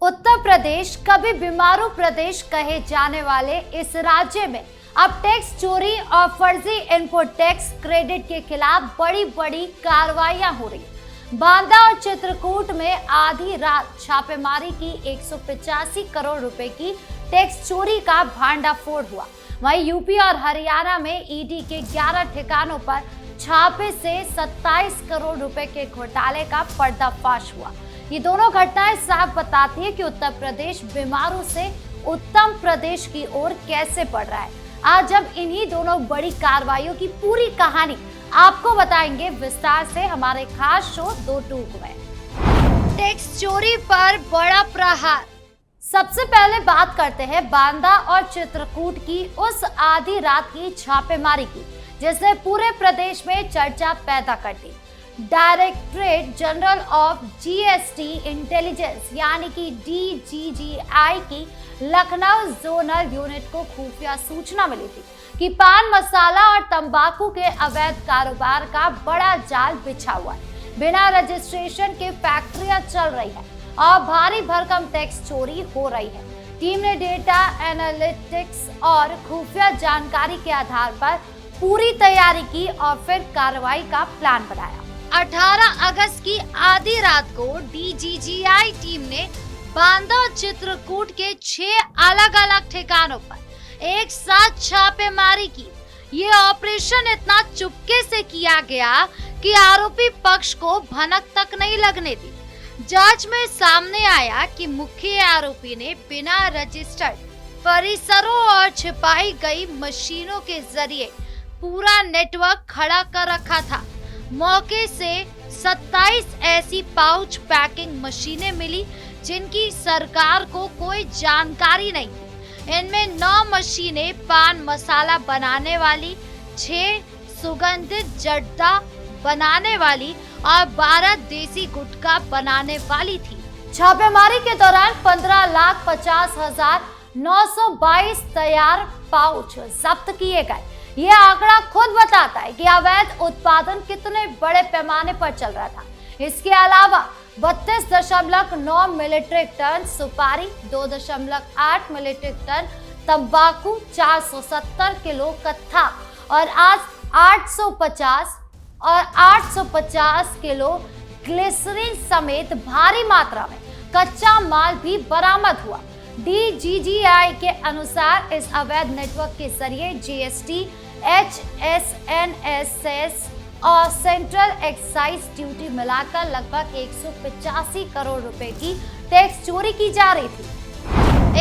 उत्तर प्रदेश, कभी बीमारू प्रदेश कहे जाने वाले इस राज्य में अब टैक्स चोरी और फर्जी इनपुट टैक्स क्रेडिट के खिलाफ बड़ी बड़ी कार्रवाइयां हो रही हैं। बांदा और चित्रकूट में आधी रात छापेमारी की 185 करोड़ रुपए की टैक्स चोरी का भांडाफोड़ हुआ। वहीं यूपी और हरियाणा में ईडी के 11 ठिकानों पर छापे से 27 करोड़ रुपए के घोटाले का पर्दाफाश हुआ। ये दोनों घटनाएं साफ बताती है कि उत्तर प्रदेश बीमारू से उत्तम प्रदेश की ओर कैसे बढ़ रहा है। आज हम इन्हीं दोनों बड़ी कार्रवाइयों की पूरी कहानी आपको बताएंगे विस्तार से हमारे खास शो दो टूक में। टैक्स चोरी पर बड़ा प्रहार। सबसे पहले बात करते हैं बांदा और चित्रकूट की उस आधी रात की छापेमारी की जिसने पूरे प्रदेश में चर्चा पैदा कर दी। Directorate general of GST intelligence यानी कि डीजीजीआई की लखनऊ जोनल यूनिट को खुफिया सूचना मिली थी कि पान मसाला और तंबाकू के अवैध कारोबार का बड़ा जाल बिछा हुआ है। बिना रजिस्ट्रेशन के फैक्ट्रियां चल रही है और भारी भरकम टैक्स चोरी हो रही है। टीम ने डेटा एनालिटिक्स और खुफिया जानकारी के आधार पर पूरी तैयारी की और फिर कार्रवाई का प्लान बनाया। 18 अगस्त की आधी रात को डीजीजीआई टीम ने बांदा और चित्रकूट के 6 अलग अलग ठिकानों पर एक साथ छापेमारी की। ये ऑपरेशन इतना चुपके से किया गया कि आरोपी पक्ष को भनक तक नहीं लगने दी। जांच में सामने आया कि मुख्य आरोपी ने बिना रजिस्टर्ड परिसरों और छिपाई गई मशीनों के जरिए पूरा नेटवर्क खड़ा कर रखा था। मौके से 27 ऐसी पाउच पैकिंग मशीनें मिली जिनकी सरकार को कोई जानकारी नहीं थी। इनमें 9 मशीनें पान मसाला बनाने वाली, 6 सुगंधित जर्दा बनाने वाली और 12 देसी गुटखा बनाने वाली थी। छापेमारी के दौरान 15,50,922 तैयार पाउच जब्त किए गए। ये आंकड़ा खुद बताता है कि अवैध उत्पादन कितने बड़े पैमाने पर चल रहा था। इसके अलावा 32.9 मीट्रिक टन सुपारी, 2.8 मीट्रिक टन तंबाकू, 470 किलो कत्था और 850 किलो ग्लिसरीन समेत भारी मात्रा में कच्चा माल भी बरामद हुआ। डीजीजीआई के अनुसार इस अवैध नेटवर्क के जरिए जीएसटी, HSNSS और सेंट्रल एक्साइज ड्यूटी मिलाकर लगभग 185 करोड़ रुपए की टैक्स चोरी की जा रही थी।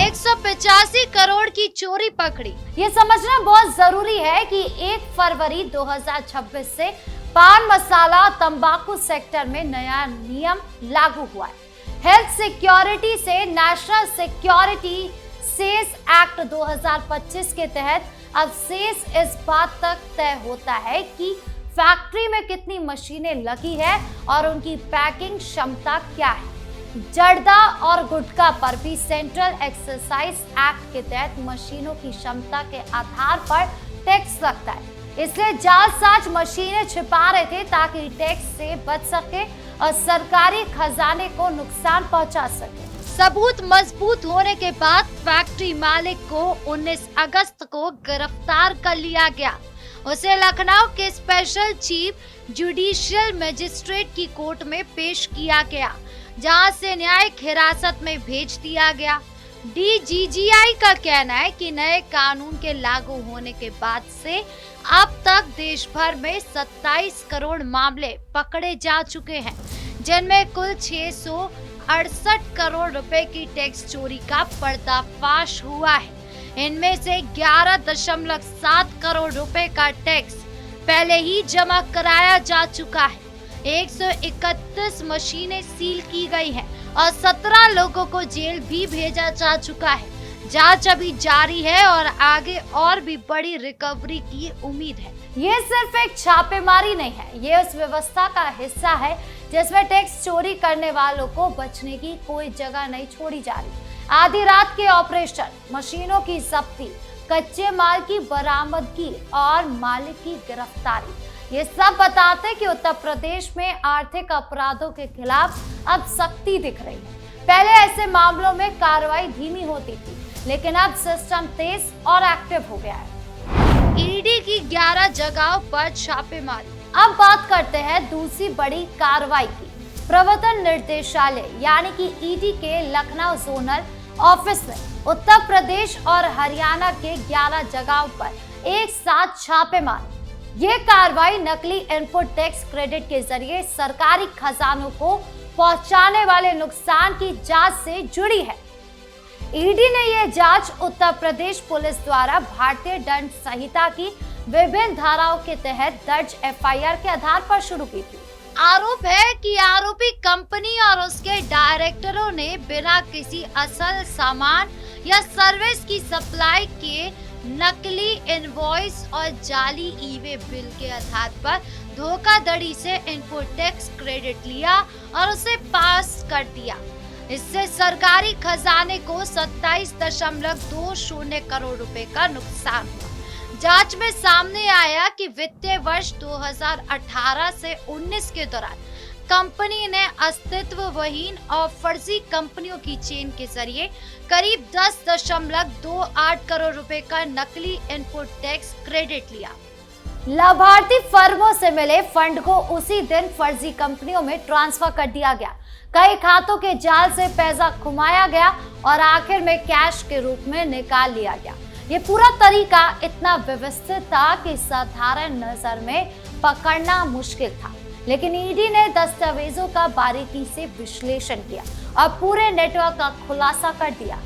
185 करोड़ की चोरी पकड़ी। ये समझना बहुत जरूरी है कि 1 फरवरी 2026 से पान मसाला और तंबाकू सेक्टर में नया नियम लागू हुआ है। हेल्थ सिक्योरिटी से नेशनल सिक्योरिटी सेस एक्ट 2025 के तहत अब सेस इस बात तक तय होता है कि फैक्ट्री में कितनी मशीनें लगी है और उनकी पैकिंग क्षमता क्या है। जर्दा और गुटखा पर भी सेंट्रल एक्साइज एक्ट के तहत मशीनों की क्षमता के आधार पर टैक्स लगता है। इसलिए जालसाज मशीनें छिपा रहे थे ताकि टैक्स से बच सके और सरकारी खजाने को नुकसान पहुंचा सके। सबूत मजबूत होने के बाद फैक्ट्री मालिक को 19 अगस्त को गिरफ्तार कर लिया गया। उसे लखनऊ के स्पेशल चीफ जुडिशियल मजिस्ट्रेट की कोर्ट में पेश किया गया, जहां से न्यायिक हिरासत में भेज दिया गया। डीजीजीआई का कहना है कि नए कानून के लागू होने के बाद से अब तक देश भर में 27 करोड़ मामले पकड़े जा चुके हैं, जिनमें कुल 668 करोड़ रुपए की टैक्स चोरी का पर्दाफाश हुआ है। इनमें से 11.7 करोड़ रुपए का टैक्स पहले ही जमा कराया जा चुका है। 131 मशीनें सील की गई हैं और 17 लोगों को जेल भी भेजा जा चुका है। जांच अभी जारी है और आगे और भी बड़ी रिकवरी की उम्मीद है। ये सिर्फ एक छापेमारी नहीं है, ये उस व्यवस्था का हिस्सा है जिसमें टैक्स चोरी करने वालों को बचने की कोई जगह नहीं छोड़ी जा रही। आधी रात के ऑपरेशन, मशीनों की जब्ती, कच्चे माल की बरामदगी और मालिक की गिरफ्तारी, ये सब बताते कि उत्तर प्रदेश में आर्थिक अपराधों के खिलाफ अब सख्ती दिख रही है। पहले ऐसे मामलों में कार्रवाई धीमी होती थी, लेकिन अब सिस्टम तेज और एक्टिव हो गया है। ईडी की 11 जगहों पर छापेमारी। अब बात करते हैं दूसरी बड़ी कार्रवाई की। प्रवर्तन निर्देशालय यानी कि ईडी के लखनऊ जोनल ऑफिस में उत्तर प्रदेश और हरियाणा के 11 जगहों पर एक साथ छापे मारे। ये कार्रवाई नकली इनपुट टैक्स क्रेडिट के जरिए सरकारी खजानों को पहुंचाने वाले नुकसान की जांच से जुड़ी है। ईडी ने यह जांच उत्तर प्रदेश पुलिस द्वारा भारतीय दंड संहिता की विभिन्न धाराओं के तहत दर्ज एफआईआर के आधार पर शुरू की थी। आरोप है कि आरोपी कंपनी और उसके डायरेक्टरों ने बिना किसी असल सामान या सर्विस की सप्लाई के नकली इनवॉइस और जाली ई-वे बिल के आधार पर धोखाधड़ी से इनपुट टैक्स क्रेडिट लिया और उसे पास कर दिया। इससे सरकारी खजाने को 27.20 करोड़ रुपए का नुकसान हुआ। जांच में सामने आया कि वित्तीय वर्ष 2018 से 19 के दौरान कंपनी ने अस्तित्वहीन और फर्जी कंपनियों की चेन के जरिए करीब 10.28 करोड़ रुपए का नकली इनपुट टैक्स क्रेडिट लिया। लाभार्थी फर्मों से मिले फंड को उसी दिन फर्जी कंपनियों में ट्रांसफर कर दिया गया। कई खातों के जाल से पैसा घुमाया गया और आखिर में कैश के रूप में निकाल लिया गया। ये पूरा तरीका इतना व्यवस्थित था कि साधारण नजर में पकड़ना मुश्किल था, लेकिन ईडी ने दस्तावेजों का बारीकी से विश्लेषण किया और पूरे नेटवर्क का खुलासा कर दिया।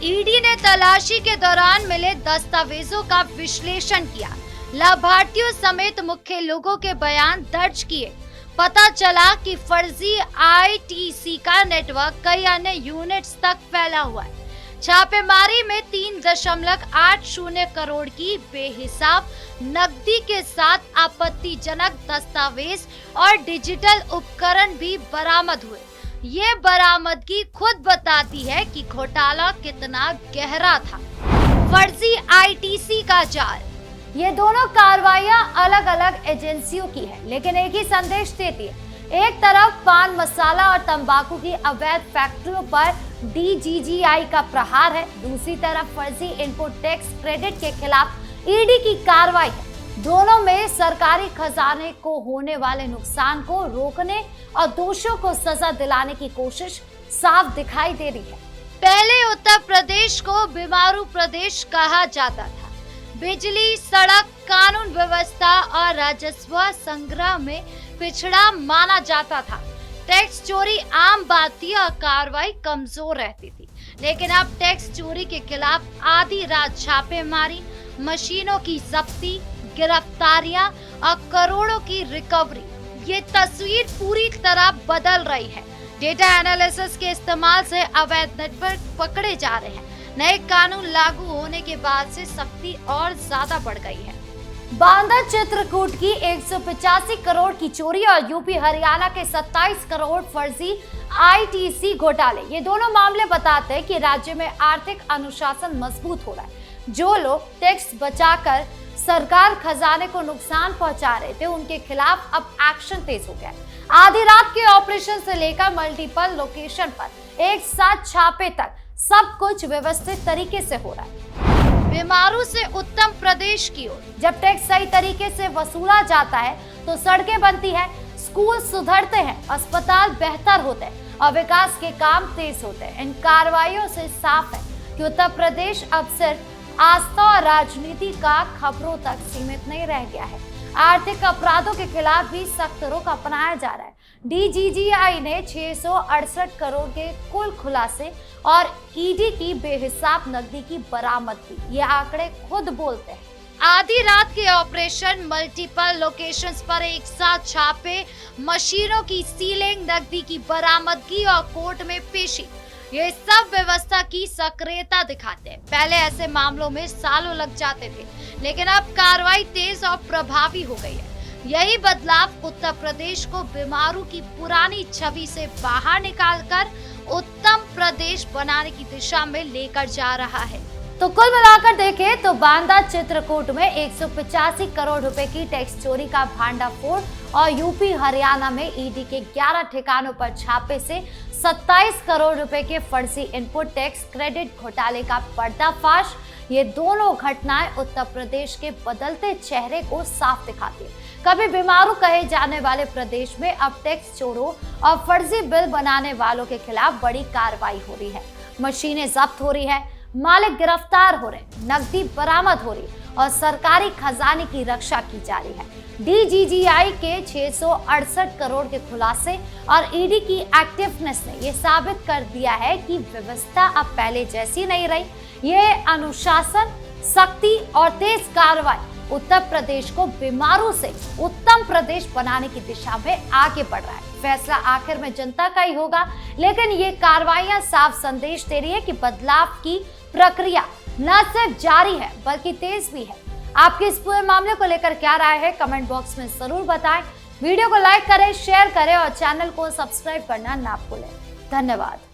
ईडी ने तलाशी के दौरान मिले दस्तावेजों का विश्लेषण किया, लाभार्थियों समेत मुख्य लोगों के बयान दर्ज किए। पता चला कि फर्जी आईटीसी का नेटवर्क कई अन्य यूनिट्स तक फैला हुआ है। छापेमारी में 3.80 करोड़ की बेहिसाब नकदी के साथ आपत्तिजनक दस्तावेज और डिजिटल उपकरण भी बरामद हुए। ये बरामदगी खुद बताती है कि घोटाला कितना गहरा था। फर्जी आईटीसी का जाल। ये दोनों कार्रवाइयां अलग अलग एजेंसियों की है, लेकिन एक ही संदेश देती है। एक तरफ पान मसाला और तंबाकू की अवैध फैक्ट्रियों पर डीजीजीआई का प्रहार है, दूसरी तरफ फर्जी इनपुट टैक्स क्रेडिट के खिलाफ ईडी की कार्रवाई है। दोनों में सरकारी खजाने को होने वाले नुकसान को रोकने और दोषियों को सजा दिलाने की कोशिश साफ दिखाई दे रही है। पहले उत्तर प्रदेश को बीमारू प्रदेश कहा जाता था। बिजली, सड़क, कानून व्यवस्था और राजस्व संग्रह में पिछड़ा माना जाता था। टैक्स चोरी आम बात थी और कार्रवाई कमजोर रहती थी, लेकिन अब टैक्स चोरी के खिलाफ आधी रात छापेमारी, मशीनों की जब्ती, गिरफ्तारियां और करोड़ों की रिकवरी, ये तस्वीर पूरी तरह बदल रही है। डेटा एनालिसिस के इस्तेमाल से अवैध नेटवर्क पकड़े जा रहे हैं। नए कानून लागू होने के बाद से सख्ती और ज्यादा बढ़ गई है। बांदा चित्रकूट की 185 करोड़ की चोरी और यूपी हरियाणा के 27 करोड़ फर्जी आईटीसी घोटाले, ये दोनों मामले बताते हैं कि राज्य में आर्थिक अनुशासन मजबूत हो रहा है। जो लोग टैक्स बचाकर सरकार खजाने को नुकसान पहुंचा रहे थे, उनके खिलाफ अब एक्शन तेज हो गया है। आधी रात के ऑपरेशन से लेकर मल्टीपल लोकेशन पर एक साथ छापे तक सब कुछ व्यवस्थित तरीके से हो रहा है। बीमारू से उत्तम प्रदेश की ओर। जब टैक्स सही तरीके से वसूला जाता है तो सड़कें बनती है, स्कूल सुधरते हैं, अस्पताल बेहतर होते हैं और विकास के काम तेज होते हैं। इन कार्रवाइयों से साफ है कि उत्तर प्रदेश अब सिर्फ आस्था और राजनीति का खबरों तक सीमित नहीं रह गया है। आर्थिक अपराधों के खिलाफ भी सख्त रुख अपनाया जा रहा है। डीजीजीआई ने 668 करोड़ के कुल खुलासे और ईडी की बेहिसाब नकदी की बरामदगी, ये आंकड़े खुद बोलते हैं। आधी रात के ऑपरेशन, मल्टीपल लोकेशंस पर एक साथ छापे, मशीनों की सीलिंग, नकदी की बरामदगी और कोर्ट में पेशी, ये सब व्यवस्था की सक्रियता दिखाते हैं। पहले ऐसे मामलों में सालों लग जाते थे, लेकिन अब कार्रवाई तेज और प्रभावी हो गई है। यही बदलाव उत्तर प्रदेश को बीमारू की पुरानी छवि से बाहर निकालकर उत्तम प्रदेश बनाने की दिशा में लेकर जा रहा है। तो कुल मिलाकर देखें तो बांदा चित्रकूट में 185 करोड़ रुपए की टैक्स चोरी का भांडाफोड़ और यूपी हरियाणा में ईडी के 11 ठिकानों पर छापे से 27 करोड़ रुपए के फर्जी इनपुट टैक्स क्रेडिट घोटाले का पर्दाफाश। ये दोनों घटनाएं उत्तर प्रदेश के बदलते चेहरे को साफ दिखाती है। कभी बीमारू कहे जाने वाले प्रदेश में अब टैक्स चोरों और फर्जी बिल बनाने वालों के खिलाफ बड़ी कार्रवाई हो रही है। मशीनें जब्त हो रही है, मालिक गिरफ्तार हो रहे, नकदी बरामद हो रही और सरकारी खजाने की रक्षा की जा रही है। DGGI के 668 करोड़ के खुलासे और ईडी की एक्टिवनेस ने यह साबित कर दिया है कि व्यवस्था अब पहले जैसी नहीं रही। ये अनुशासन, सख्ती और तेज कार्रवाई उत्तर प्रदेश को बीमारू से उत्तम प्रदेश बनाने की दिशा में आगे बढ़ रहा है। फैसला आखिर में जनता का ही होगा, लेकिन ये कार्रवाइयां साफ संदेश दे रही है कि बदलाव की प्रक्रिया न सिर्फ जारी है बल्कि तेज भी है। आपके इस पूरे मामले को लेकर क्या राय है, कमेंट बॉक्स में जरूर बताएं। वीडियो को लाइक करें, शेयर करें और चैनल को सब्सक्राइब करना ना भूलें। धन्यवाद।